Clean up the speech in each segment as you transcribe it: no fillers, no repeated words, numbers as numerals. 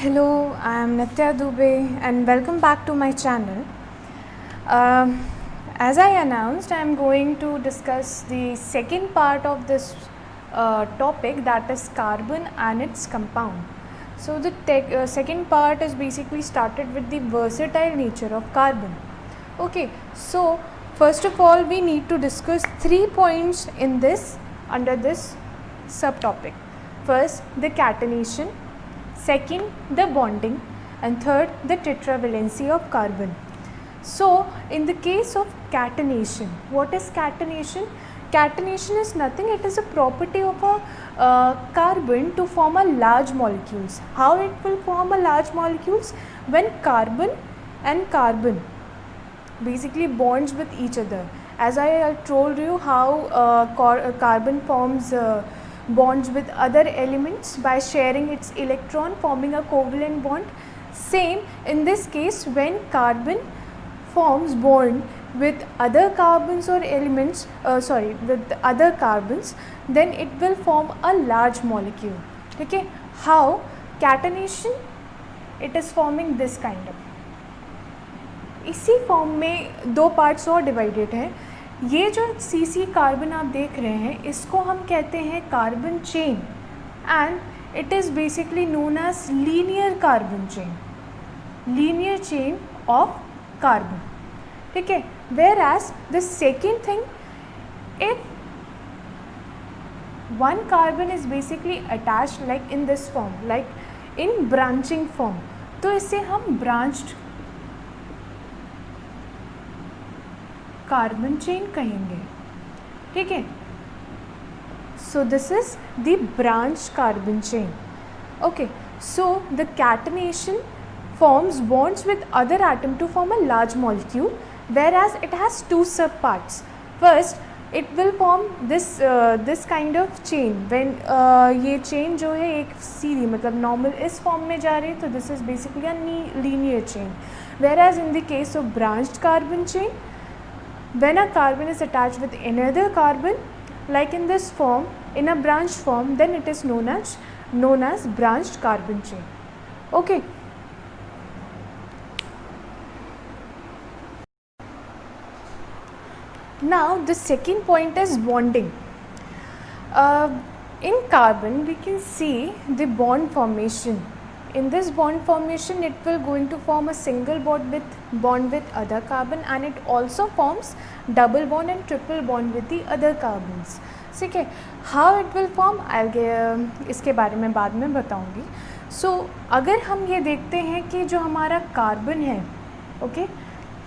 Hello, I am Nitya Dubey and welcome back to my channel. Um, as I announced, I am going to discuss the second part of this topic, that is carbon and its compound. So the second part is basically started with the versatile nature of carbon. Okay, so first of all we need to discuss 3 points in this under this subtopic. First, the catenation. Second, the bonding, and third, the tetravalency of carbon. So in the case of catenation, what is catenation? Catenation is nothing, it is a property of a carbon to form a large molecules. How it will form a large molecules? When carbon and carbon basically bonds with each other. As I told you how carbon forms bonds with other elements by sharing its electron, forming a covalent bond. Same in this case, when carbon forms bond with other carbons or elements, with other carbons, then it will form a large molecule. Okay, how? Catenation, it is forming this kind of. इसी form में दो parts और divided हैं. ये जो सी carbon आप देख रहे हैं, इसको हम कहते हैं carbon chain, and it is basically known as linear carbon chain, linear chain of carbon. ठीक है. Whereas the second thing, if one carbon is basically attached like in this form, like in branching form, तो इसे हम branched carbon chain कहेंगे. ठीक है. So this is the branch carbon chain. Okay. So the catenation forms bonds with other atom to form a large molecule, whereas it has two sub parts. First, it will form this kind of chain. When ये chain जो है एक सीधी मतलब normal इस form में जा रही है, तो this is basically a linear chain. Whereas in the case of branched carbon chain, when a carbon is attached with another carbon, like in this form, in a branched form, then it is known as branched carbon chain. Okay. Now the second point is bonding. In carbon we can see the bond formation. In this bond formation, it will going to form a single bond with other carbon, and it also forms double bond and triple bond with the other carbons. ठीक है. How it will form, इसके बारे में बाद में बताऊंगी. So अगर हम ये देखते हैं कि जो हमारा कार्बन है, ओके,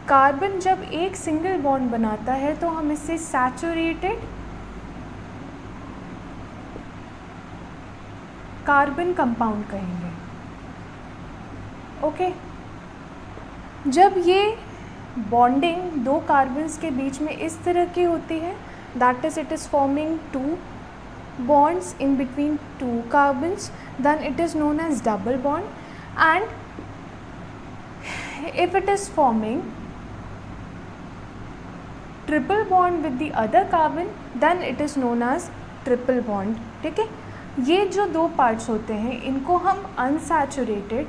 कार्बन जब एक सिंगल बॉन्ड बनाता है तो हम इसे सैचुरेटेड कार्बन कंपाउंड कहेंगे. ओके. जब ये बॉन्डिंग दो कार्बन्स के बीच में इस तरह की होती है, that is it is forming two bonds in between two carbons, then it is known as double bond. And if it is forming triple bond with the other carbon, then it is known as triple bond. ठीक है. ये जो दो parts होते हैं, इनको हम unsaturated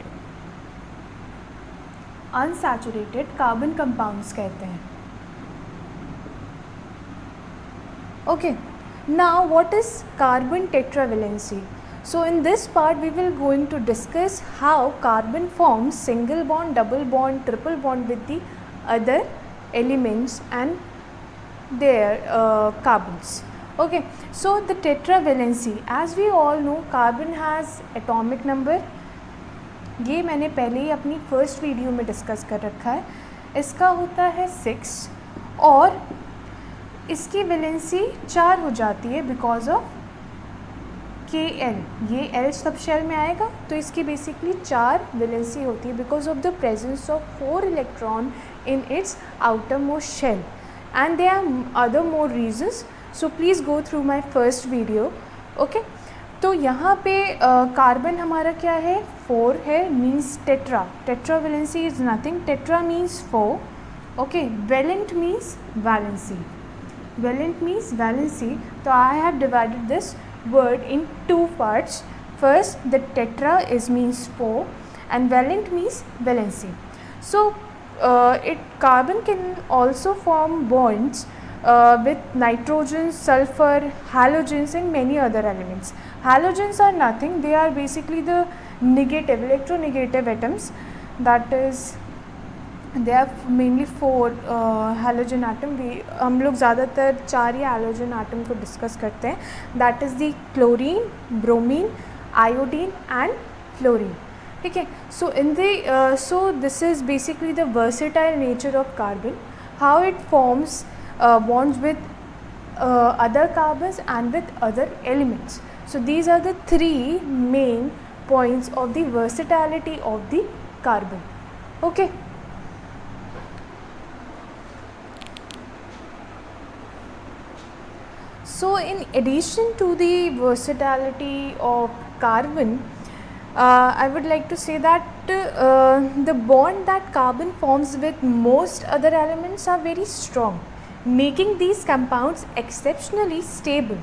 carbon compounds कहते हैं. Okay. Now what is carbon tetravalency? So in this part we will going to discuss how carbon forms single bond, double bond, triple bond with the other elements and their carbons. Okay, so the tetravalency, as we all know, carbon has atomic number. ये मैंने पहले ही अपनी first video में discuss कर रखा है. इसका होता है 6 और इसकी वैलेंसी 4 हो जाती है बिकॉज ऑफ Kl. ये L सब शेल में आएगा, तो इसकी बेसिकली 4 वैलेंसी होती है because of the presence of 4 electron in its outermost shell, and there are other more reasons. So please go through my first video. Okay. तो यहाँ पे कार्बन हमारा क्या है, 4 है, means tetra. Tetravalency is nothing, tetra means 4. Okay. Valent means valency. Valent means valency. So I have divided this word in two parts. First, the tetra is means 4, and valent means valency. So carbon can also form bonds with nitrogen, sulfur, halogens and many other elements. Halogens are nothing, they are basically the negative, electronegative atoms, that is they are mainly 4 halogen atom. हम लोग ज़्यादातर 4 ही halogen atom को discuss करते हैं, that is the chlorine, bromine, iodine and fluorine. ठीक है. So in the so this is basically the versatile nature of carbon, how it forms bonds with other carbons and with other elements. So these are the 3 main points of the versatility of the carbon. Okay. So in addition to the versatility of carbon, I would like to say that the bond that carbon forms with most other elements are very strong, making these compounds exceptionally stable.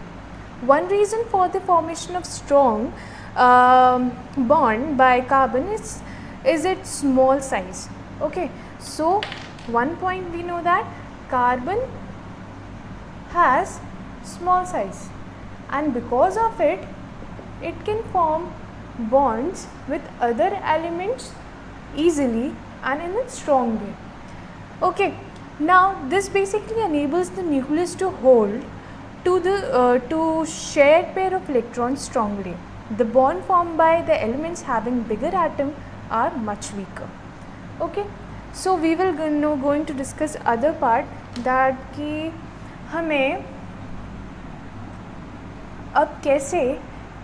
One reason for the formation of strong bond by carbon is its small size. Okay, so one point we know that carbon has small size, and because of it can form bonds with other elements easily and in a strong way. Okay, now this basically enables the nucleus to hold to shared pair of electrons strongly. The bond formed by the elements having bigger atom are much weaker. Okay, so we will going to discuss other part, that कि हमें अब कैसे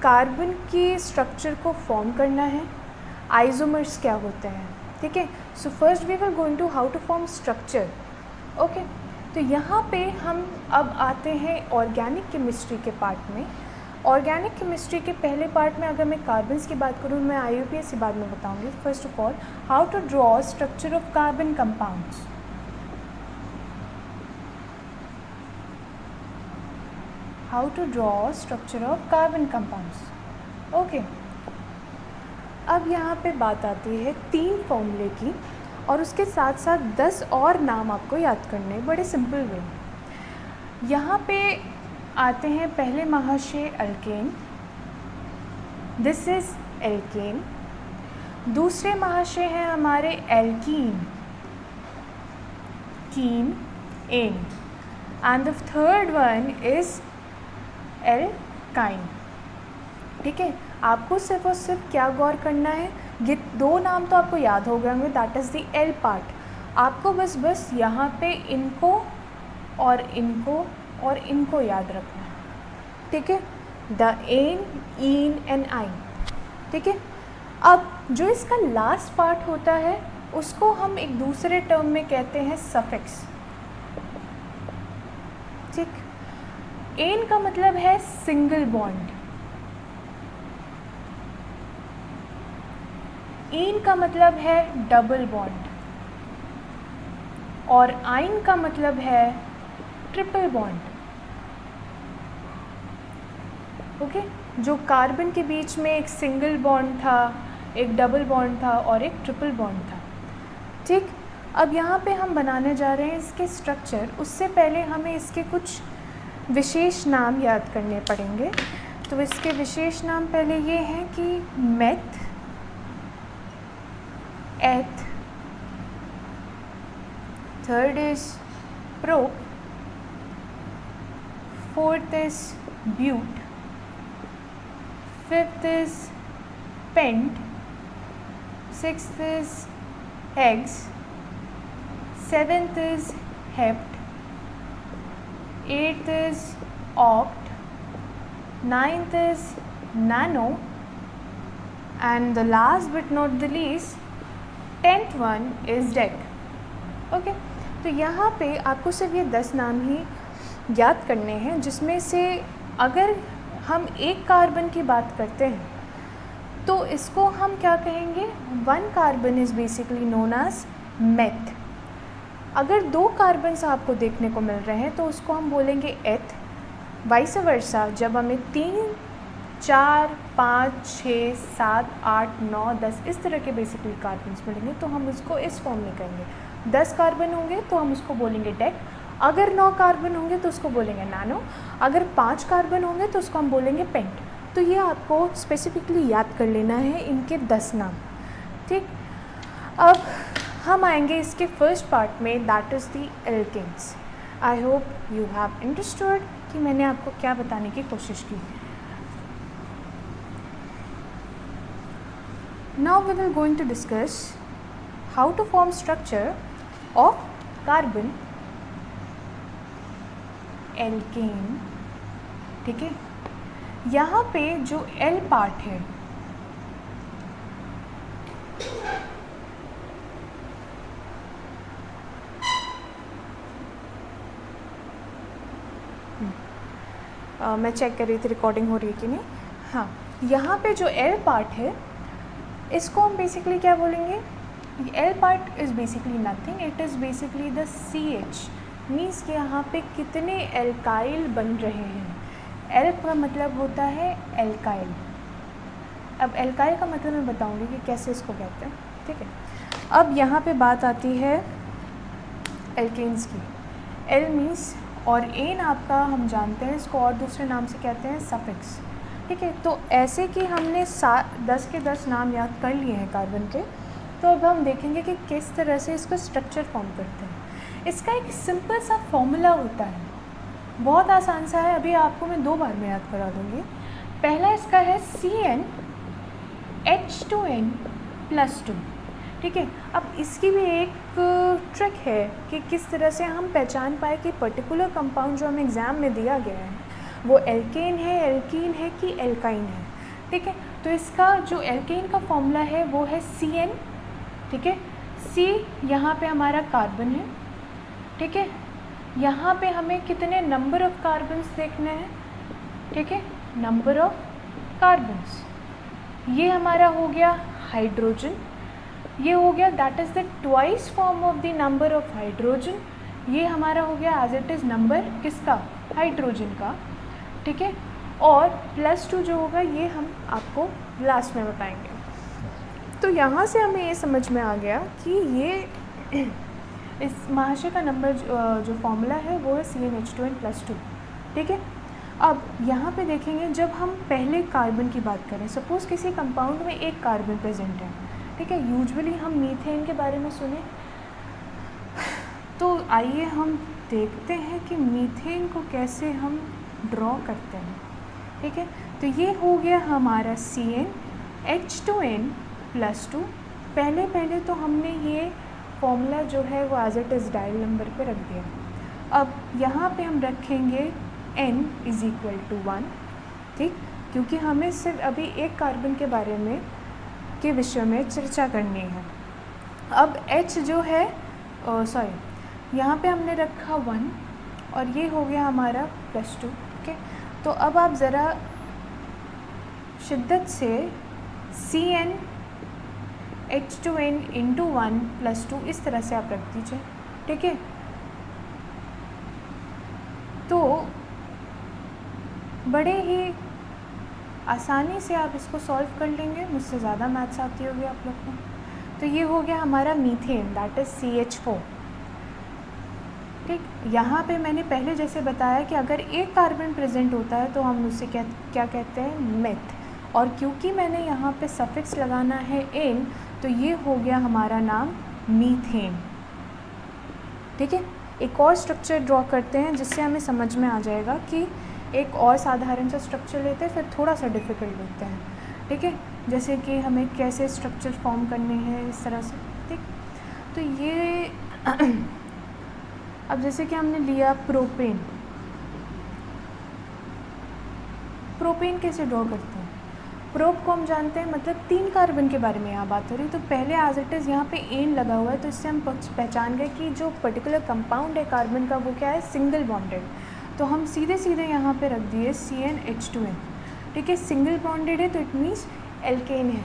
carbon की structure को form करना है, isomers क्या होते हैं. ठीक है. So first we will going to how to form structure. Okay, तो यहाँ पे हम अब आते हैं ऑर्गेनिक केमिस्ट्री के पार्ट में. ऑर्गेनिक केमिस्ट्री के पहले पार्ट में अगर मैं कार्बन्स की बात करूँ, मैं IUPAC के बाद में बताऊँगी. First of all, how to draw structure of carbon compounds. How to draw structure of carbon compounds. Okay. अब यहाँ पे बात आती है 3 फॉर्मूले की, और उसके साथ साथ 10 और नाम आपको याद करने, बड़े सिंपल वे. यहाँ पे आते हैं पहले महाशय अल्केन, दिस इज एल्केन. दूसरे महाशय हैं हमारे एल्कीन, कीन, N, and the third one is alkyne. ठीक है. आपको सिर्फ और सिर्फ क्या गौर करना है, ये 2 नाम तो आपको याद हो गए होंगे, that is the L part. आपको बस यहाँ पे इनको और इनको याद रखना है. ठीक है. द एन, ईन एंड आइन. ठीक है. अब जो इसका लास्ट पार्ट होता है उसको हम एक दूसरे टर्म में कहते हैं सफिक्स. ठीक. एन का मतलब है सिंगल बॉन्ड, ईन का मतलब है डबल बॉन्ड, और आइन का मतलब है ट्रिपल बॉन्ड. ओके. जो कार्बन के बीच में एक सिंगल बॉन्ड था, एक डबल बॉन्ड था और एक ट्रिपल बॉन्ड था. ठीक. अब यहाँ पे हम बनाने जा रहे हैं इसके स्ट्रक्चर. उससे पहले हमें इसके कुछ विशेष नाम याद करने पड़ेंगे. तो इसके विशेष नाम पहले ये हैं कि meth, eth, third is prop, fourth is but, fifth is pent, sixth is hex, seventh is hept, 8th is oct, 9th is nano, and the last but not the least 10th one is dec. Okay. तो यहाँ पे आपको सिर्फ ये 10 नाम ही याद करने हैं, जिसमें से अगर हम एक कार्बन की बात करते हैं तो इसको हम क्या कहेंगे, 1 carbon is basically known as meth. अगर 2 कार्बन्स आपको देखने को मिल रहे हैं तो उसको हम बोलेंगे एथ. वाइस वर्सा, जब हमें 4, 5, 6, 7, 8, 9, 10 इस तरह के बेसिकली कार्बन्स मिलेंगे, तो हम इसको इस फॉर्म में करेंगे। 10 कार्बन होंगे तो हम उसको बोलेंगे डेक, अगर 9 कार्बन होंगे तो उसको बोलेंगे नैनो, अगर 5 कार्बन होंगे तो उसको हम बोलेंगे पेंट। तो ये आपको स्पेसिफिकली याद कर लेना है इनके 10 नाम, ठीक। अब हम आएंगे इसके फर्स्ट पार्ट में, that is the alkanes. I hope you have understood कि मैंने आपको क्या बताने की कोशिश की। Now we will going to discuss how to form structure of carbon alkane, ठीक है। यहाँ पे जो L पार्ट है, मैं चेक कर रही थी रिकॉर्डिंग हो रही है कि नहीं। हाँ, यहाँ पे जो L पार्ट है इसको हम बेसिकली क्या बोलेंगे, L part is basically nothing, it is basically the CH, means कि यहाँ पे कितने एल्काइल बन रहे हैं। L का मतलब होता है एल्काइल। अब एल्काइल का मतलब मैं बताऊँगी कि कैसे इसको कहते हैं, ठीक है। अब यहाँ पे बात आती है एल्केन्स की। L मीन्स और एन आपका हम जानते हैं इसको और दूसरे नाम से कहते हैं सफिक्स, ठीक है। तो ऐसे कि हमने 10 के 10 नाम याद कर लिए हैं कार्बन के, तो अब हम देखेंगे कि किस तरह से इसका स्ट्रक्चर फॉर्म करते हैं। इसका एक सिंपल सा फॉर्मूला होता है, बहुत आसान सा है, अभी आपको मैं 2 बार में याद करा दूँगी। पहला इसका है CnH2n+2, ठीक है। अब इसकी भी एक ट्रिक है कि किस तरह से हम पहचान पाए कि पर्टिकुलर कंपाउंड जो हमें एग्ज़ाम में दिया गया है वो एल्केन है, एल्कीन है कि एल्काइन है, ठीक है। तो इसका जो एल्केन का फॉर्मूला है वो है Cn, ठीक है। C यहाँ पे हमारा कार्बन है, ठीक है। यहाँ पे हमें कितने नंबर ऑफ़ कार्बन्स देखने हैं, ठीक है, नंबर ऑफ़ कार्बन्स। ये हमारा हो गया हाइड्रोजन, ये हो गया that is the twice form of the number of hydrogen. ये हमारा हो गया एज इट इज़ नंबर किसका, हाइड्रोजन का, ठीक है। और +2 जो होगा ये हम आपको लास्ट में बताएंगे। तो यहाँ से हमें ये समझ में आ गया कि ये इस महाशय का नंबर जो फॉर्मूला है वो है CnH2n+2, ठीक है। अब यहाँ पे देखेंगे जब हम पहले कार्बन की बात करें, सपोज़ किसी कंपाउंड में एक कार्बन प्रेजेंट है, ठीक है। यूजुअली हम मीथेन के बारे में सुने, तो आइए हम देखते हैं कि मीथेन को कैसे हम ड्रॉ करते हैं, ठीक है। तो ये हो गया हमारा CnH2n+2। पहले तो हमने ये फॉर्मूला जो है वो as it is dial number पे रख दिया। अब यहाँ पे हम रखेंगे n = 1, ठीक, क्योंकि हमें सिर्फ अभी एक कार्बन के बारे में के विषय में चर्चा करनी है। अब H जो है यहाँ पे हमने रखा 1 और ये हो गया हमारा +2, ठीक है। तो अब आप ज़रा शिद्दत से CnH2n × 1+2 इस तरह से आप रख दीजिए, ठीक है। तो बड़े ही आसानी से आप इसको सॉल्व कर लेंगे, मुझसे ज़्यादा मैथ्स आती होगी आप लोग को। तो ये हो गया हमारा मीथेन दैट इज़ CH4, ठीक। यहाँ पे मैंने पहले जैसे बताया कि अगर एक कार्बन प्रेजेंट होता है तो हम उसे क्या कहते हैं, मेथ। और क्योंकि मैंने यहाँ पे सफिक्स लगाना है एन, तो ये हो गया हमारा नाम मीथेन, ठीक है। एक और स्ट्रक्चर ड्रॉ करते हैं जिससे हमें समझ में आ जाएगा कि एक और साधारण सा स्ट्रक्चर लेते हैं, फिर थोड़ा सा डिफ़िकल्ट लेते हैं, ठीक है। जैसे कि हमें कैसे स्ट्रक्चर फॉर्म करने हैं इस तरह से, ठीक। तो ये अब जैसे कि हमने लिया प्रोपेन, प्रोपेन कैसे ड्रॉ करते हैं। प्रोप को हम जानते हैं, मतलब 3 कार्बन के बारे में यहाँ बात हो रही है। तो पहले एज इट इज़ यहाँ पे एन लगा हुआ है, तो इससे हम पहचान गए कि जो पर्टिकुलर कंपाउंड है कार्बन का वो क्या है, सिंगल बॉन्डेड। तो हम सीधे यहाँ पे रख दिए CnH2n, ठीक है। सिंगल बॉन्डेड है तो इट मीन्स एल्केन है,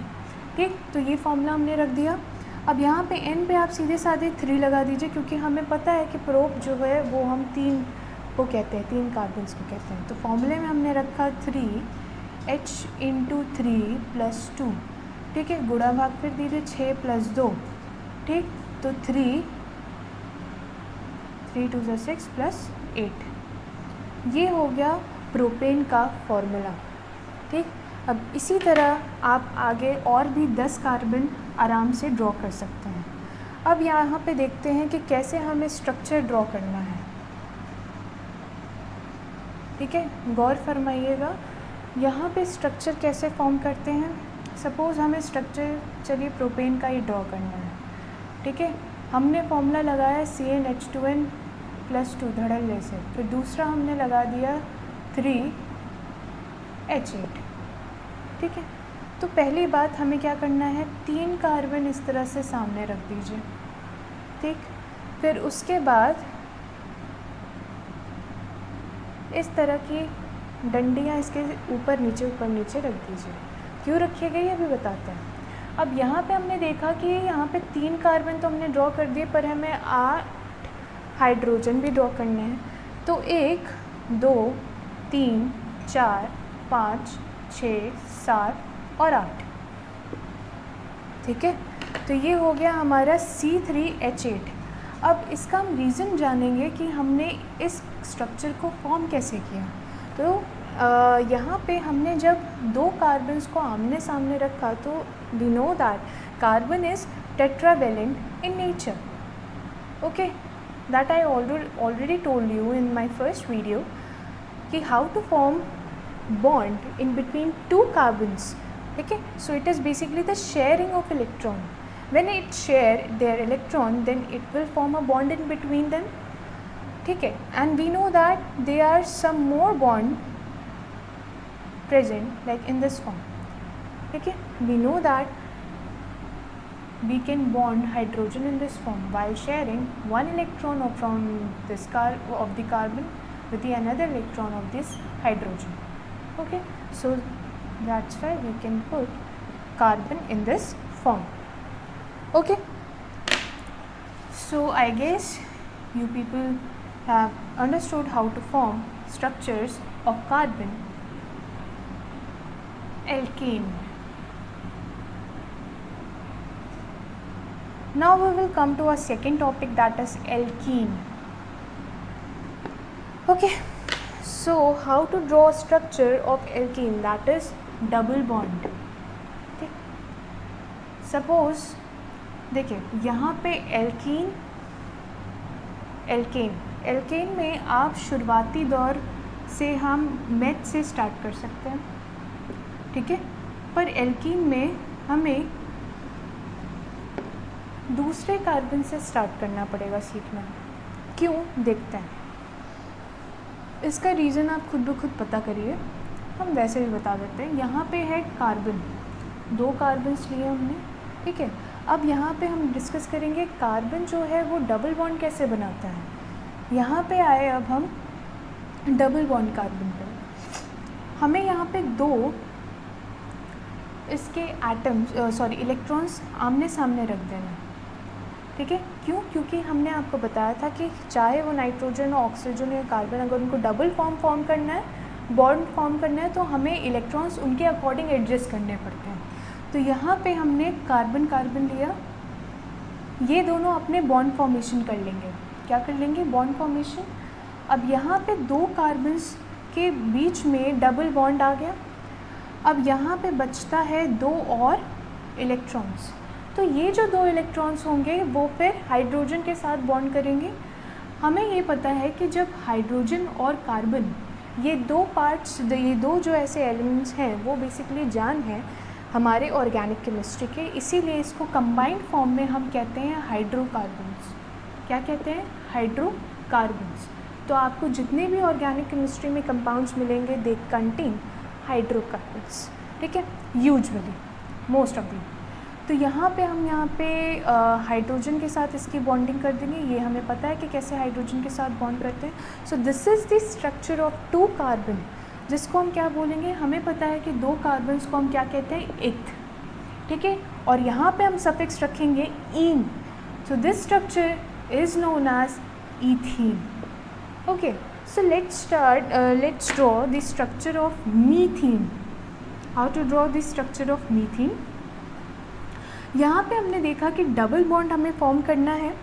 ठीक। तो ये फॉर्मूला हमने रख दिया। अब यहाँ पे n पे आप सीधे साधे 3 लगा दीजिए, क्योंकि हमें पता है कि प्रोप जो है वो हम 3 को कहते हैं, 3 कार्बन्स को कहते हैं। तो फॉर्मूले में हमने रखा 3 H इंटू 3 प्लस 2, ठीक है, गुणा भाग फिर दीजिए 6 प्लस 2, ठीक, तो 3 2 ज़ा 6 प्लस 8, ये हो गया प्रोपेन का फॉर्मूला, ठीक। अब इसी तरह आप आगे और भी 10 कार्बन आराम से ड्रॉ कर सकते हैं। अब यहाँ पे देखते हैं कि कैसे हमें स्ट्रक्चर ड्रॉ करना है, ठीक है, गौर फरमाइएगा। यहाँ पे स्ट्रक्चर कैसे फॉर्म करते हैं। सपोज़ हमें स्ट्रक्चर, चलिए प्रोपेन का ही ड्रॉ करना है, ठीक है। हमने फॉर्मूला लगाया CnH2n प्लस 2 धड़ल्ले से, फिर दूसरा हमने लगा दिया 3H8, ठीक है। तो पहली बात हमें क्या करना है, 3 कार्बन इस तरह से सामने रख दीजिए, ठीक। फिर उसके बाद इस तरह की डंडियाँ इसके ऊपर नीचे रख दीजिए। क्यों रखी गई अभी बताते हैं। अब यहाँ पे हमने देखा कि यहाँ पे 3 कार्बन तो हमने ड्रॉ कर दिए, पर हमें 8 हाइड्रोजन भी ड्रॉ करने हैं। तो 1 2 3 4 5 6 7 और 8, ठीक है। तो ये हो गया हमारा C3H8। अब इसका हम रीज़न जानेंगे कि हमने इस स्ट्रक्चर को फॉर्म कैसे किया। तो यहाँ पे हमने जब 2 कार्बन्स को आमने सामने रखा तो we know that carbon is tetravalent in nature, okay, that I already told you in my first video कि how to form bond in between 2 carbons, okay. So it is basically the sharing of electron. When it share their electron, then it will form a bond in between them, ठीक है। And we know that there are some more bond present like in this form, ठीक है। We know that we can bond hydrogen in this form while sharing one electron from this of the carbon with the another electron of this hydrogen, okay. So that's why we can put carbon in this form, okay. So I guess you people have understood how to form structures of carbon alkane. Now we will come to our second topic, that is alkene, okay. So how to draw a structure of alkene, that is double bond, ठीक। Suppose देखिए यहाँ पे alkene में आप शुरुआती दौर से हम मेथ से स्टार्ट कर सकते हैं, ठीक है। पर एल्कीन में हमें दूसरे कार्बन से स्टार्ट करना पड़ेगा सीखना। क्यों, देखते हैं। इसका रीज़न आप खुद ब खुद पता करिए, हम वैसे भी बता देते हैं। यहाँ पे है कार्बन, 2 कार्बन्स लिए हमने, ठीक है। अब यहाँ पे हम डिस्कस करेंगे कार्बन जो है वो डबल बॉन्ड कैसे बनाता है। यहाँ पे आए अब हम डबल बॉन्ड कार्बन पर। हमें यहाँ पे 2 इसके इलेक्ट्रॉन्स आमने सामने रख देना, ठीक है। क्यों, क्योंकि हमने आपको बताया था कि चाहे वो नाइट्रोजन और ऑक्सीजन या कार्बन, अगर उनको डबल फॉर्म करना है, बॉन्ड फॉर्म करना है, तो हमें इलेक्ट्रॉन्स उनके अकॉर्डिंग एडजस्ट करने पड़ते हैं। तो यहाँ पे हमने कार्बन लिया, ये दोनों अपने बॉन्ड फॉर्मेशन कर लेंगे। क्या कर लेंगे, बॉन्ड फॉर्मेशन। अब यहाँ पे 2 कार्बन्स के बीच में डबल बॉन्ड आ गया। अब यहाँ पे बचता है 2 और इलेक्ट्रॉन्स। तो ये जो 2 इलेक्ट्रॉन्स होंगे वो फिर हाइड्रोजन के साथ बॉन्ड करेंगे। हमें ये पता है कि जब हाइड्रोजन और कार्बन, ये 2 पार्ट्स, ये 2 जो ऐसे एलिमेंट्स हैं वो बेसिकली जान है हमारे ऑर्गेनिक केमिस्ट्री के, इसीलिए इसको कंबाइंड फॉर्म में हम कहते हैं हाइड्रोकार्बन्स। क्या कहते हैं, हाइड्रोकार्बन्स। तो आपको जितने भी ऑर्गेनिक केमिस्ट्री में कंपाउंड्स मिलेंगे दे कंटेन हाइड्रोकार्बन्स, ठीक है, यूजुअली मोस्ट ऑफ दी। तो यहाँ पे हाइड्रोजन के साथ इसकी बॉन्डिंग कर देंगे। ये हमें पता है कि कैसे हाइड्रोजन के साथ बॉन्ड करते हैं। So this is the structure of 2 carbon, जिसको हम क्या बोलेंगे, हमें पता है कि 2 कार्बन्स को हम क्या कहते हैं, इथ, ठीक है। और यहाँ पे हम सफिक्स रखेंगे ene. So this structure is known as ethene, okay. So let's draw the structure of methene. How to draw the structure of methane. यहाँ पे हमने देखा कि डबल बॉन्ड हमें फॉर्म करना है,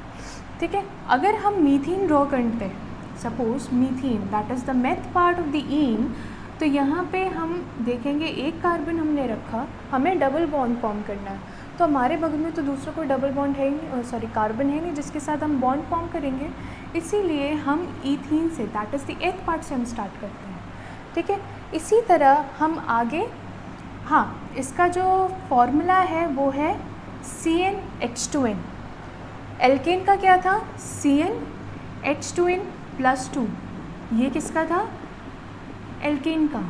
ठीक है। अगर हम मीथेन ड्रॉ करते हैं, suppose methane that is the meth part of the ene, तो यहाँ पे हम देखेंगे एक कार्बन हमने रखा, हमें डबल बॉन्ड फॉर्म करना है, तो हमारे बगल में तो दूसरा कोई डबल बॉन्ड है ही नहीं, सॉरी कार्बन है नहीं जिसके साथ हम बॉन्ड फॉर्म करेंगे, इसीलिए हम ethene say that is the eighth part से हम स्टार्ट करते हैं, ठीक है। इसी तरह हम आगे, हाँ, इसका जो फॉर्मूला है वो है CnH2n। एल्केन का क्या था, CnH2n +2, ये किसका था, एल्केन का।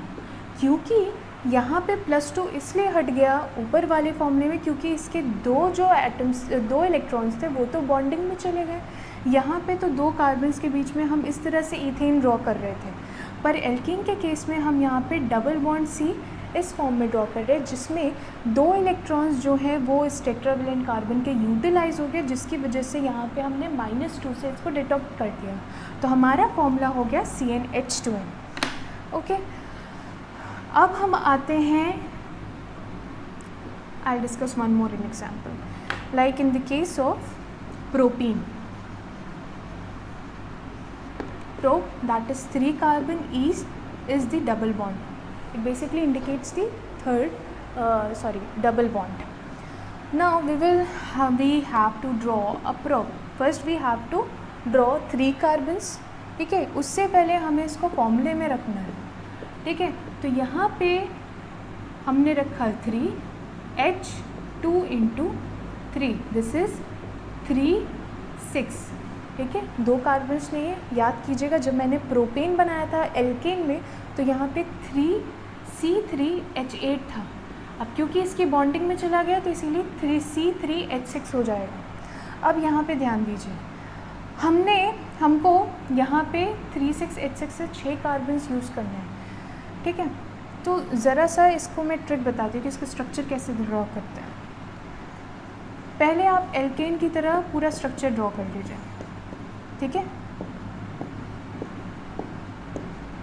क्योंकि यहाँ पे +2 इसलिए हट गया ऊपर वाले फॉर्मूले में क्योंकि इसके दो जो एटम्स, दो इलेक्ट्रॉन्स थे वो तो बॉन्डिंग में चले गए। यहाँ पे तो दो कार्बन्स के बीच में हम इस तरह से इथेन ड्रॉ कर रहे थे, पर एल्केन के केस में हम यहाँ पे डबल बॉन्ड C इस फॉर्म में ड्रॉ कर रहे हैं, जिसमें दो इलेक्ट्रॉन्स जो हैं वो इस टेट्रावेलेंट कार्बन के यूटिलाइज हो गए, जिसकी वजह से यहाँ पे हमने -2 से इसको डिडक्ट कर दिया, तो हमारा फॉर्मूला हो गया CnH2n। ओके, अब हम आते हैं, I discuss one more in example, like in the case of propene. Prop, that is 3 carbon is the double bond. It basically indicates the double bond. Now we have to draw a prop. First we have to draw 3 carbons, ठीक है। उससे पहले हमें इसको फॉर्मूले में रखना है, ठीक है। तो यहाँ पे हमने रखा 3H2 × 3, दिस इज़ 3 6, ठीक है। 2 कार्बन्स नहीं है, याद कीजिएगा जब मैंने प्रोपेन बनाया था एल्केन में तो यहाँ पे 3C3H8 था, अब क्योंकि इसकी बॉन्डिंग में चला गया तो इसीलिए 3C3H6 हो जाएगा। अब यहाँ पे ध्यान दीजिए, हमको यहाँ पे 3,6H6 से 6 कार्बन्स यूज़ करने हैं, ठीक है। तो ज़रा सा इसको मैं ट्रिक बताती हूँ कि इसका स्ट्रक्चर कैसे ड्रॉ करते हैं। पहले आप एल्केन की तरह पूरा स्ट्रक्चर ड्रॉ कर लीजिए, ठीक है।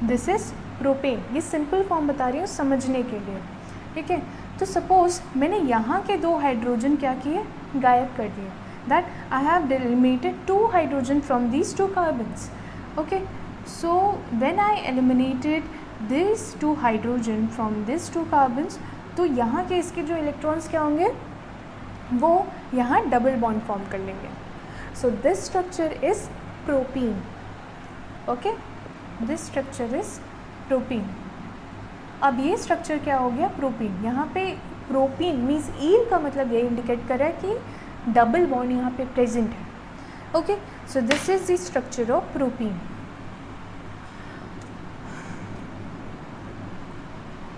दिस इज़ प्रोपेन, ये सिंपल फॉर्म बता रही हूँ समझने के लिए, ठीक है। तो सपोज़ मैंने यहाँ के 2 हाइड्रोजन क्या किए, गायब कर दिए, that I have eliminated 2 hydrogen from these 2 carbons, okay. So when I eliminated this 2 hydrogen from this 2 carbons, तो यहाँ के इसके जो इलेक्ट्रॉन्स क्या होंगे, वो यहाँ डबल बॉन्ड फॉर्म कर लेंगे। सो this structure is propene, okay, this structure is propene. अब ये स्ट्रक्चर क्या हो गया, प्रोपीन। यहाँ पे प्रोपीन मीन्स ईन का मतलब ये इंडिकेट कर रहा है कि डबल बॉन्ड यहाँ पे प्रेजेंट है, okay. So this is the structure of propene.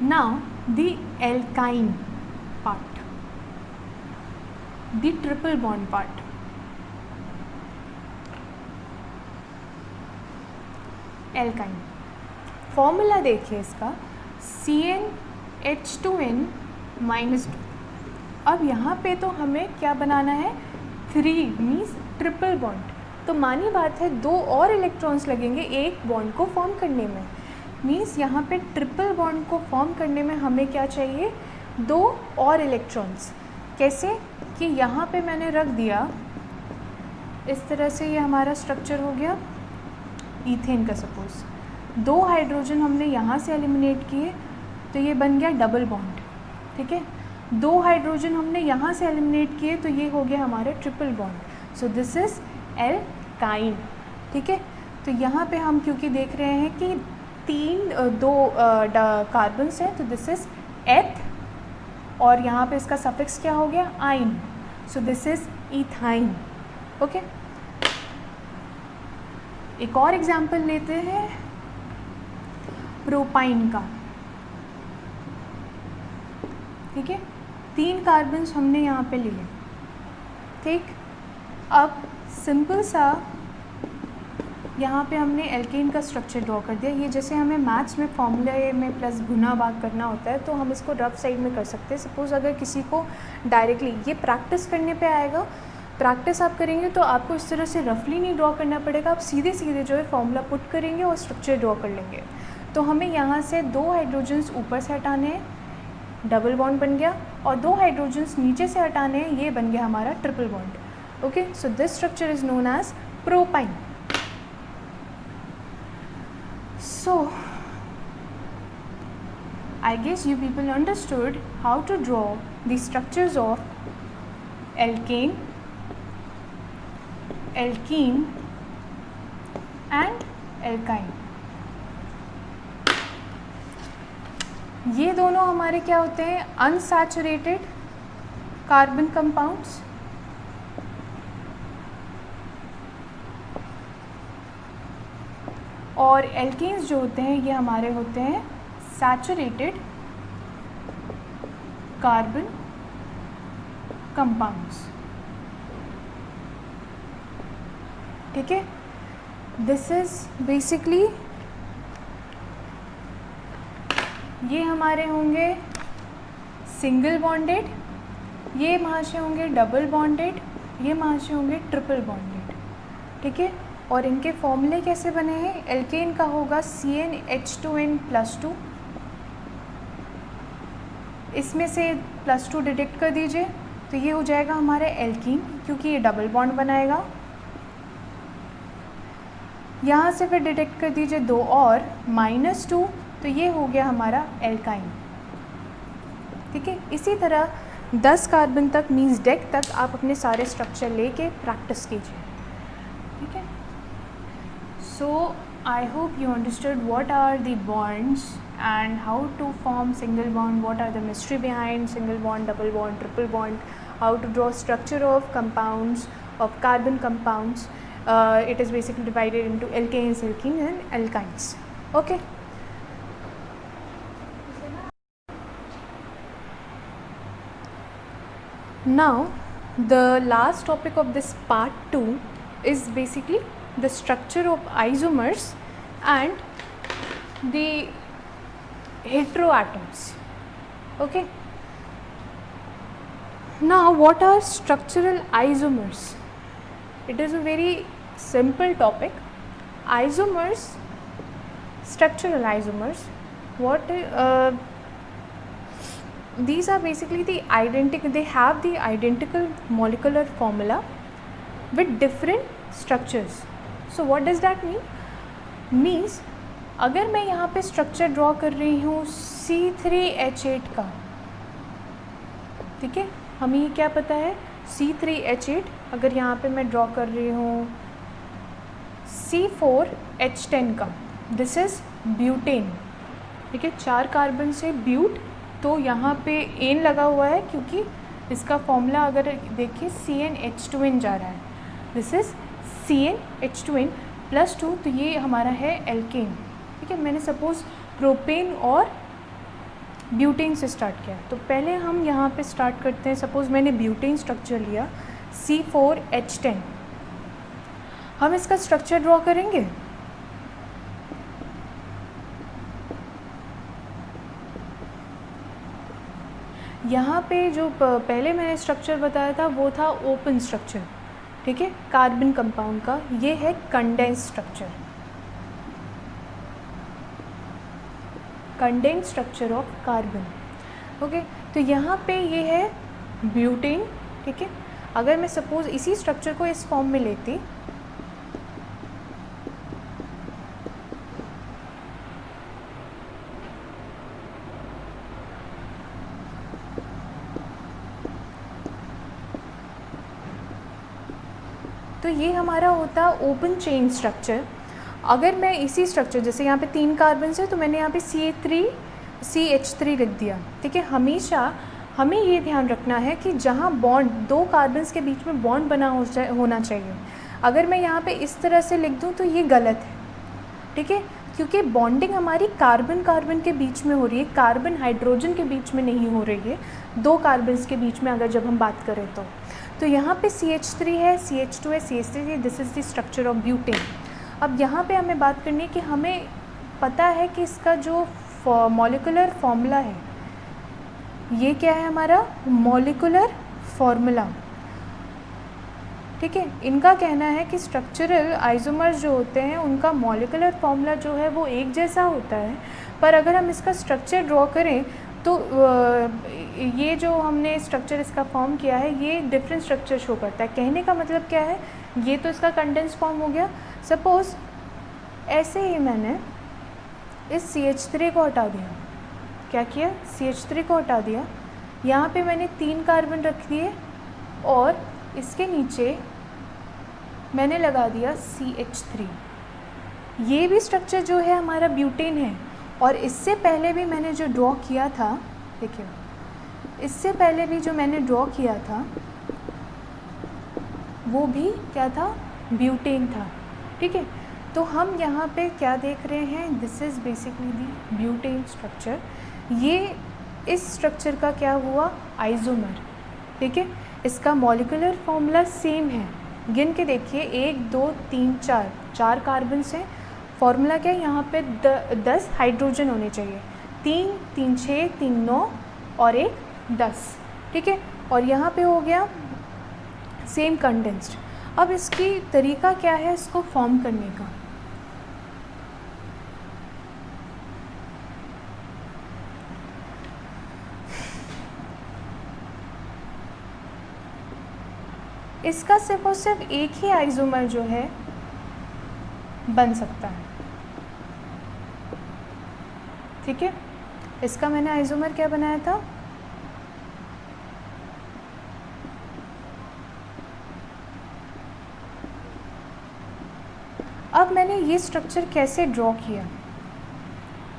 Now the alkyne part, the triple bond part. Alkyne formula देखिए इसका, CnH2n -2। अब यहाँ पे तो हमें क्या बनाना है, 3 मीन्स ट्रिपल बॉन्ड। तो मानी बात है 2 और इलेक्ट्रॉन्स लगेंगे एक बॉन्ड को फॉर्म करने में, मीन्स यहाँ पे ट्रिपल बॉन्ड को फॉर्म करने में हमें क्या चाहिए, 2 और इलेक्ट्रॉन्स। कैसे कि यहाँ पे मैंने रख दिया इस तरह से, ये हमारा स्ट्रक्चर हो गया ईथेन का। सपोज 2 हाइड्रोजन हमने यहाँ से एलिमिनेट किए तो ये बन गया डबल बॉन्ड, ठीक है। 2 हाइड्रोजन हमने यहाँ से एलिमिनेट किए तो ये हो गया हमारा triple bond. So this is alkyne, ठीक है। तो यहाँ पे हम क्योंकि देख रहे हैं कि 2 कार्बन्स हैं, तो दिस इज़ एथ, और यहाँ पे इसका सफिक्स क्या हो गया, आइन। So this is ethyne, okay. एक और एग्जाम्पल लेते हैं प्रोपाइन का, ठीक है। 3 कार्बन्स हमने यहाँ पे लिए, ठीक। अब सिंपल सा यहाँ पे हमने एल्केन का स्ट्रक्चर ड्रॉ कर दिया। ये जैसे हमें मैथ्स में फॉर्मूले में प्लस गुना भाग करना होता है तो हम इसको रफ साइड में कर सकते हैं। सपोज़ अगर किसी को डायरेक्टली, ये प्रैक्टिस करने पे आएगा, प्रैक्टिस आप करेंगे तो आपको इस तरह से रफली नहीं ड्रॉ करना पड़ेगा, आप सीधे सीधे जो है फॉर्मूला पुट करेंगे और स्ट्रक्चर ड्रॉ कर लेंगे। तो हमें यहाँ से 2 हाइड्रोजन्स ऊपर से हटाने हैं, डबल बॉन्ड बन गया, और 2 हाइड्रोजन्स नीचे से हटाने हैं, ये बन गया हमारा triple bond. Okay, so this structure is known as propyne. So I guess you people understood how to draw the structures of alkane, alkene and alkyne। ये दोनों हमारे क्या होते हैं? अनसैचुरेटेड कार्बन कंपाउंड्स, और एल्केन्स जो होते हैं ये हमारे होते हैं सैचुरेटेड कार्बन कंपाउंड्स। ठीक है, दिस इज बेसिकली, ये हमारे होंगे सिंगल बॉन्डेड, ये महाशय होंगे डबल बॉन्डेड, ये महाशय होंगे ट्रिपल बॉन्डेड। ठीक है, और इनके फॉर्मूले कैसे बने हैं? एल्केन का होगा CnH2n+2, इसमें से +2 डिडक्ट कर दीजिए तो ये हो जाएगा हमारा एल्कीन, क्योंकि ये डबल बॉन्ड बनाएगा। यहाँ से फिर डिडक्ट कर दीजिए 2 और -2, तो ये हो गया हमारा एल्काइन। ठीक है, इसी तरह 10 कार्बन तक मीन्स डेक तक आप अपने सारे स्ट्रक्चर लेके प्रैक्टिस कीजिए। ठीक है, so I hope you understood what are the bonds and how to form single bond, what are the mystery behind single bond, double bond, triple bond, how to draw structure of compounds, of carbon compounds. It is basically divided into alkanes, alkenes and alkynes. Okay, now the last topic of this part 2 is basically the structure of isomers and the heteroatoms. Okay, now what are structural isomers? It is a very simple topic. Isomers, structural isomers, what these are basically the identical, they have the identical molecular formula with different structures. So what does that mean? Means अगर मैं यहाँ पे structure draw कर रही हूँ C3H8 का, ठीक है, हमें ये क्या पता है C3H8, अगर यहाँ पे मैं ड्रॉ कर रही हूँ C4H10 का, दिस इज़ ब्यूटेन। ठीक है, 4 कार्बन से ब्यूट, तो यहाँ पे एन लगा हुआ है क्योंकि इसका फॉर्मूला अगर देखिए CnH2n जा रहा है, दिस इज़ CnH2n+2, तो ये हमारा है एल्केन। ठीक है, मैंने सपोज़ प्रोपेन और ब्यूटेन से स्टार्ट किया, तो पहले हम यहाँ पे स्टार्ट करते हैं। सपोज़ मैंने ब्यूटेन स्ट्रक्चर लिया C4H10, हम इसका स्ट्रक्चर ड्रॉ करेंगे। यहाँ पे जो पहले मैंने स्ट्रक्चर बताया था वो था ओपन स्ट्रक्चर, ठीक है, कार्बन कंपाउंड का। ये है condense structure, condense structure of carbon. Okay, तो यहाँ पे ये है ब्यूटेन। ठीक है, अगर मैं सपोज़ इसी स्ट्रक्चर को इस फॉर्म में लेती, तो ये हमारा होता ओपन चेन स्ट्रक्चर। अगर मैं इसी स्ट्रक्चर, जैसे यहाँ पे 3 कार्बन है तो मैंने यहाँ पे CH3 लिख दिया। ठीक है, हमेशा हमें ये ध्यान रखना है कि जहाँ बॉन्ड 2 कार्बन्स के बीच में बॉन्ड बना होना चाहिए। अगर मैं यहाँ पे इस तरह से लिख दूँ तो ये गलत है। ठीक है, क्योंकि बॉन्डिंग हमारी कार्बन कार्बन के बीच में हो रही है, कार्बन हाइड्रोजन के बीच में नहीं हो रही है, 2 कार्बन्स के बीच में अगर जब हम बात करें तो यहाँ पे CH3 है, CH2 है, CH3 है, this is the structure of butane. अब यहाँ पे हमें बात करनी है कि हमें पता है कि इसका जो मॉलिक्यूलर फॉर्मूला है, ये क्या है हमारा मॉलिक्यूलर फॉर्मूला। ठीक है, इनका कहना है कि स्ट्रक्चरल आइसोमर्स जो होते हैं उनका मॉलिक्यूलर फॉर्मूला जो है वो एक जैसा होता है, पर अगर हम इसका स्ट्रक्चर ड्रॉ करें तो ये जो हमने स्ट्रक्चर इसका फॉर्म किया है ये डिफरेंट स्ट्रक्चर शो करता है। कहने का मतलब क्या है, ये तो इसका कंडेंस फॉर्म हो गया। सपोज़ ऐसे ही मैंने इस CH3 को हटा दिया, क्या किया, CH3 को हटा दिया, यहाँ पे मैंने 3 कार्बन रख दिए और इसके नीचे मैंने लगा दिया CH3। ये भी स्ट्रक्चर जो है हमारा ब्यूटेन है। और इससे पहले भी मैंने जो ड्रॉ किया था, देखिए इससे पहले भी जो मैंने ड्रॉ किया था वो भी क्या था, ब्यूटेन था। ठीक है, तो हम यहाँ पे क्या देख रहे हैं, this is basically the butane structure. ये इस स्ट्रक्चर का क्या हुआ, आइसोमर। ठीक है, इसका मॉलिक्यूलर फॉर्मूला सेम है। गिन के देखिए, 1 2 3 4, 4 कार्बन्स हैं। फॉर्मूला क्या है, यहाँ पे 10 हाइड्रोजन होने चाहिए। 3 3 6 3 9 और 1 10। ठीक है, और यहाँ पे हो गया सेम कंडेंस्ड। अब इसकी तरीका क्या है इसको फॉर्म करने का। इसका सिर्फ और सिर्फ एक ही आइसोमर जो है बन सकता है। ठीक है, इसका मैंने आइसोमर क्या बनाया था, अब मैंने ये स्ट्रक्चर कैसे ड्रॉ किया,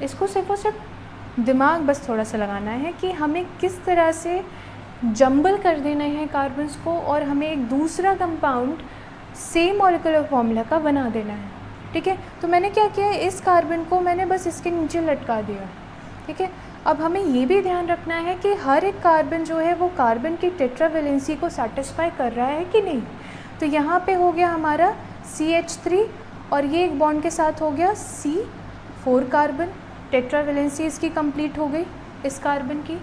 इसको सिर्फ और सिर्फ दिमाग बस थोड़ा सा लगाना है कि हमें किस तरह से जंबल कर देना है कार्बन्स को और हमें एक दूसरा कंपाउंड सेम मॉलिक्यूलर फॉर्मूला का बना देना है। ठीक है, तो मैंने क्या किया, इस कार्बन को मैंने बस इसके नीचे लटका दिया। ठीक है, अब हमें ये भी ध्यान रखना है कि हर एक कार्बन जो है वो कार्बन की टेट्रावेलेंसी को सेटिस्फाई कर रहा है कि नहीं। तो यहाँ पे हो गया हमारा CH3 और ये एक बॉन्ड के साथ हो गया C4 कार्बन, टेट्रावेलेंसी इसकी कंप्लीट हो गई इस कार्बन की।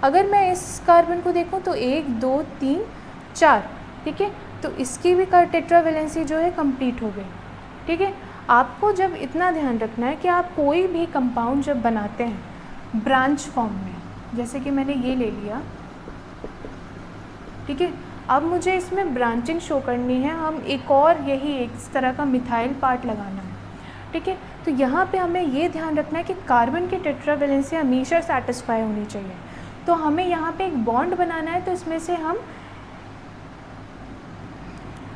अगर मैं इस कार्बन को देखूं तो 1 2 3 4, ठीक है, तो इसकी भी टेट्रावेलेंसी जो है कंप्लीट हो गई। ठीक है, आपको जब इतना ध्यान रखना है कि आप कोई भी कंपाउंड जब बनाते हैं ब्रांच फॉर्म में, जैसे कि मैंने ये ले लिया, ठीक है, अब मुझे इसमें ब्रांचिंग शो करनी है, हम एक और यही एक इस तरह का मिथाइल पार्ट लगाना है। ठीक है, तो यहाँ पे हमें ये ध्यान रखना है कि कार्बन की टेट्रावेलेंसी हमेशा सेटिस्फाई होनी चाहिए। तो हमें यहाँ पे एक बॉन्ड बनाना है, तो इसमें से हम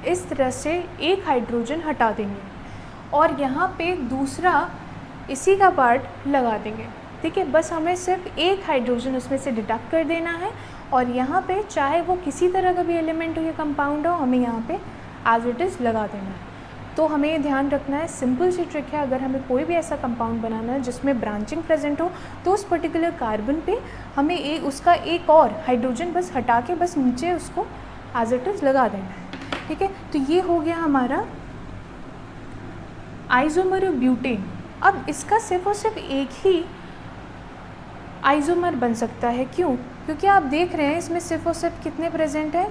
इस तरह से एक हाइड्रोजन हटा देंगे और यहाँ पे दूसरा इसी का पार्ट लगा देंगे। ठीक है, बस हमें सिर्फ एक हाइड्रोजन उसमें से डिडक्ट कर देना है और यहाँ पे चाहे वो किसी तरह का भी एलिमेंट हो या कंपाउंड हो, हमें यहाँ पे एज इट इज़ लगा देना है। तो हमें ये ध्यान रखना है, सिंपल सी ट्रिक है, अगर हमें कोई भी ऐसा कंपाउंड बनाना है जिसमें ब्रांचिंग प्रेजेंट हो तो उस पर्टिकुलर कार्बन पे हमें उसका एक और हाइड्रोजन बस हटा के बस नीचे उसको एज इट इज़ लगा देना है। ठीक है, तो ये हो गया हमारा आइसोमर ऑफ ब्यूटेन। अब इसका सिर्फ और सिर्फ एक ही आइसोमर बन सकता है, क्यों? क्योंकि आप देख रहे हैं इसमें सिर्फ और सिर्फ कितने प्रेजेंट हैं,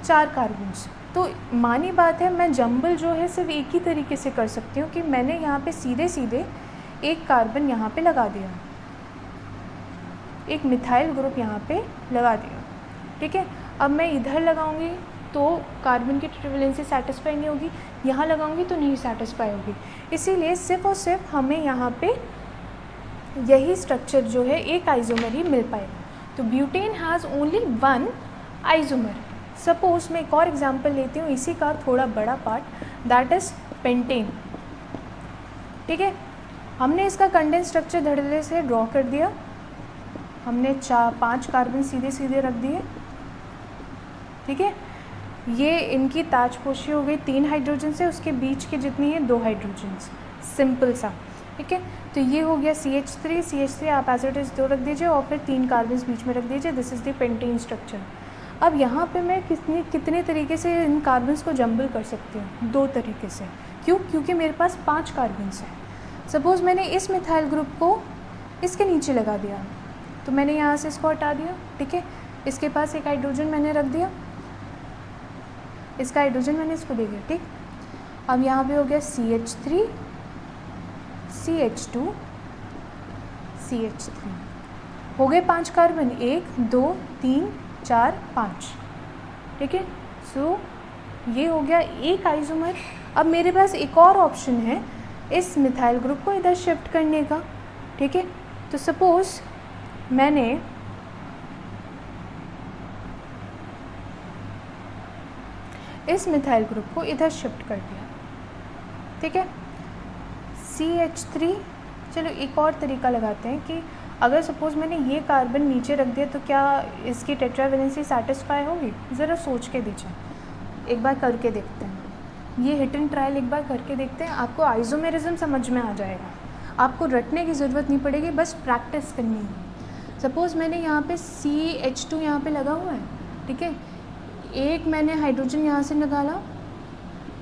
4 कार्बन्स। तो मानी बात है, मैं जंबल जो है सिर्फ एक ही तरीके से कर सकती हूँ कि मैंने यहाँ पे सीधे सीधे एक कार्बन यहाँ पे लगा दिया, एक मिथाइल ग्रुप यहाँ पे लगा दिया। ठीक है, अब मैं इधर लगाऊंगी तो कार्बन की टेट्रावेलेंसी सेटिस्फाई नहीं होगी, यहाँ लगाऊंगी तो नहीं सेटिस्फाई होगी। इसीलिए सिर्फ और सिर्फ हमें यहाँ पे यही स्ट्रक्चर जो है एक आइसोमर ही मिल पाएगा। तो butane has only 1 isomer. Suppose मैं एक और एग्जांपल लेती हूँ इसी का थोड़ा बड़ा पार्ट, दैट इज़ पेंटेन। ठीक है, हमने इसका कंडेंस स्ट्रक्चर धड़ल्ले से ड्रॉ कर दिया, हमने 5 कार्बन सीधे सीधे रख दिए। ठीक है, ये इनकी ताजपोशी हो गई 3 हाइड्रोजन से, उसके बीच के जितनी है 2 हाइड्रोजन्स, सिंपल सा। ठीक है, तो ये हो गया CH3 आप एज इट इज़ 2 रख दीजिए और फिर 3 कार्बन बीच में रख दीजिए, this is the pentane structure. अब यहाँ पे मैं कितने तरीके से इन कार्बन्स को जंबल कर सकती हूँ, 2 तरीके से। क्यों? क्योंकि मेरे पास 5 कार्बन्स हैं। सपोज़ मैंने इस मिथाइल ग्रुप को इसके नीचे लगा दिया, तो मैंने यहाँ से इसको हटा दिया। ठीक है, इसके पास एक हाइड्रोजन मैंने रख दिया, इसका हाइड्रोजन मैंने इसको दे दिया। ठीक, अब यहाँ पे हो गया CH3 CH2 CH3। हो गए 5 कार्बन, 1 2 3 4 5, ठीक है। सो ये हो गया एक आइसोमर। अब मेरे पास एक और ऑप्शन है इस मिथाइल ग्रुप को इधर शिफ्ट करने का, ठीक है। तो सपोज मैंने इस मिथाइल ग्रुप को इधर शिफ्ट कर दिया, ठीक है। CH3, चलो एक और तरीका लगाते हैं कि अगर सपोज़ मैंने ये कार्बन नीचे रख दिया तो क्या इसकी टेट्रावैलेंसी सेटिस्फाई होगी? ज़रा सोच के दीजिए, एक बार करके देखते हैं। ये हिट एंड ट्रायल एक बार करके देखते हैं, आपको आइसोमेरिज्म समझ में आ जाएगा। आपको रटने की ज़रूरत नहीं पड़ेगी, बस प्रैक्टिस करनी है। सपोज़ मैंने यहाँ पे CH2 यहाँ पे लगा हुआ है, ठीक है। एक मैंने हाइड्रोजन यहाँ से निकाला,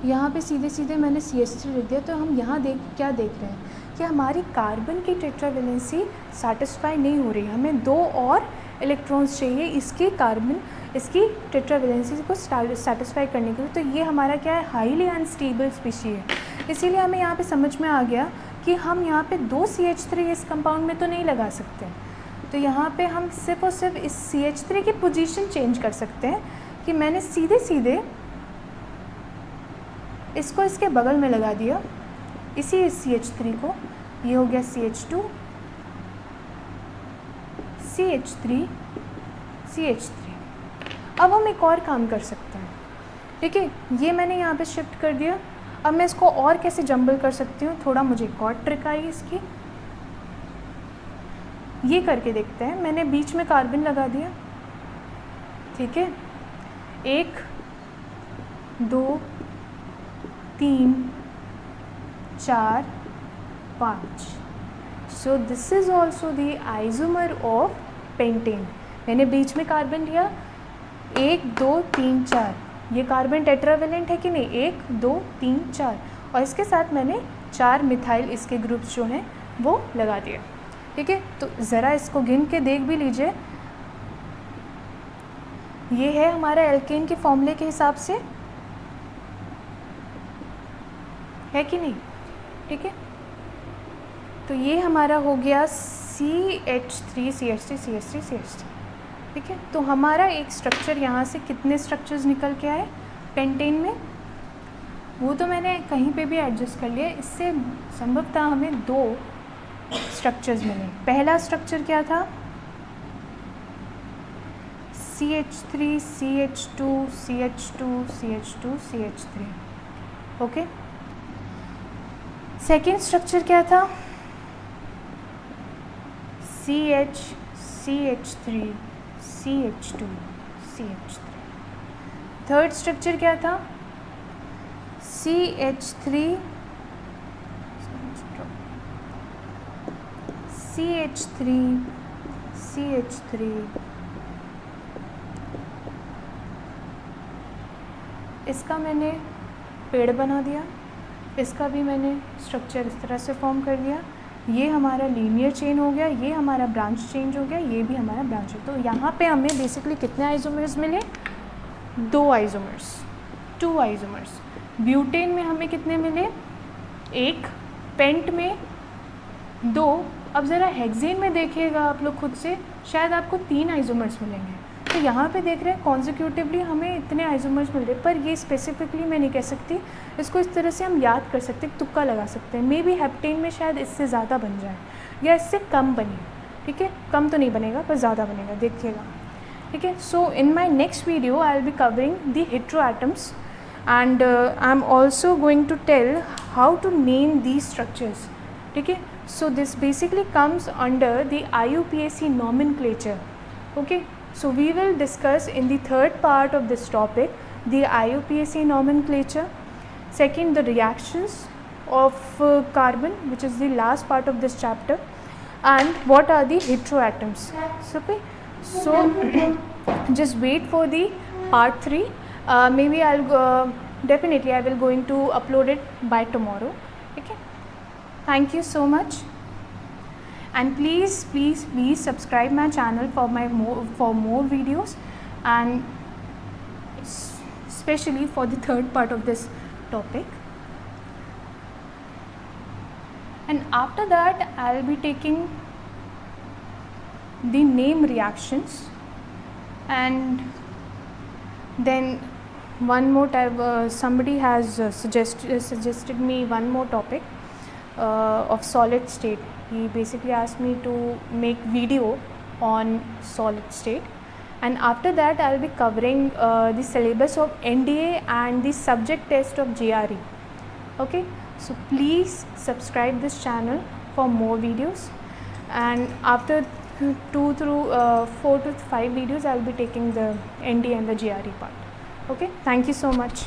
यहाँ पे सीधे सीधे मैंने CH3 लिख दिया। तो हम यहाँ क्या देख रहे हैं कि हमारी कार्बन की टेट्रावैलेंसी सेटिस्फाई नहीं हो रही, हमें 2 और इलेक्ट्रॉन्स चाहिए इसकी टेट्रावैलेंसी को सेटिस्फाई करने के लिए। तो ये हमारा क्या है, हाईली अनस्टेबल स्पीशी है। इसीलिए हमें यहाँ पे समझ में आ गया कि हम यहाँ पे 2 CH3 इस कंपाउंड में तो नहीं लगा सकते। तो यहाँ पे हम सिर्फ और सिर्फ इस CH3 की पोजीशन चेंज कर सकते हैं कि मैंने सीधे सीधे इसको इसके बगल में लगा दिया, इसी CH3 को। ये हो गया CH2 CH3 CH3। अब हम एक और काम कर सकते हैं, ठीक है। ये मैंने यहाँ पे शिफ्ट कर दिया। अब मैं इसको और कैसे जंबल कर सकती हूँ, थोड़ा मुझे एक और ट्रिक आई इसकी, ये करके देखते हैं। मैंने बीच में कार्बन लगा दिया, ठीक है। 1 2 3 4 5। So this is also the isomer of pentane. मैंने बीच में कार्बन लिया, 1 2 3 4, ये कार्बन टेट्रावेलेंट है कि नहीं, 1 2 3 4, और इसके साथ मैंने 4 मिथाइल इसके ग्रुप्स जो हैं वो लगा दिए, ठीक है। तो ज़रा इसको गिन के देख भी लीजिए, ये है हमारा एल्केन के फॉर्मूले के हिसाब से, है कि नहीं, ठीक है। तो ये हमारा हो गया CH3 CH3 CH3 CH3, ठीक है। तो हमारा एक स्ट्रक्चर यहाँ से कितने स्ट्रक्चर्स निकल के आए पेंटेन में, वो तो मैंने कहीं पे भी एडजस्ट कर लिया। इससे संभवतः हमें 2 स्ट्रक्चर्स मिले। पहला स्ट्रक्चर क्या था, CH3 CH2 CH2 CH2 CH3, okay. Second structure क्या था, CH CH3 CH2 CH3। Third structure क्या था, CH3 CH3 CH3, इसका मैंने पेड़ बना दिया, इसका भी मैंने स्ट्रक्चर इस तरह से फॉर्म कर दिया। ये हमारा लीनियर चेन हो गया, ये हमारा ब्रांच चेंज हो गया, ये भी हमारा ब्रांच है। तो यहाँ पे हमें बेसिकली कितने आइसोमर्स मिले, 2 आइसोमर्स, 2 आइसोमर्स। ब्यूटेन में हमें कितने मिले, 1, पेंट में 2। अब ज़रा हेक्सेन में देखिएगा आप लोग खुद से, शायद आपको 3 आइसोमर्स मिलेंगे। तो यहाँ पे देख रहे हैं कॉन्जिक्यूटिवली हमें इतने आइसोमर्स मिल रहे, पर ये स्पेसिफिकली मैं नहीं कह सकती, इसको इस तरह से हम याद कर सकते हैं, तुक्का लगा सकते हैं। मे बी हेप्टेन में शायद इससे ज़्यादा बन जाए या इससे कम बने, ठीक है। कम तो नहीं बनेगा पर ज़्यादा बनेगा, देखिएगा, ठीक है। So in my next video I will be covering the heteroatoms and I am also going to tell how to name these structures, ठीक है। So this basically comes under the IUPAC nomenclature, okay. So we will discuss in the third part of this topic the IUPAC nomenclature, second the reactions of carbon, which is the last part of this chapter, and what are the heteroatoms. So, okay, so just wait for the part 3. Maybe definitely I will going to upload it by tomorrow, okay. Thank you so much. And please subscribe my channel for more videos, and especially for the third part of this topic. And after that I'll be taking the name reactions, and then one more type, somebody has suggested me one more topic of solid state. He basically asked me to make video on solid state, and after that I will be covering the syllabus of NDA and the subject test of GRE. Okay, so please subscribe this channel for more videos, and after 2 through 4 to 5 videos I will be taking the NDA and the GRE part. Okay, thank you so much.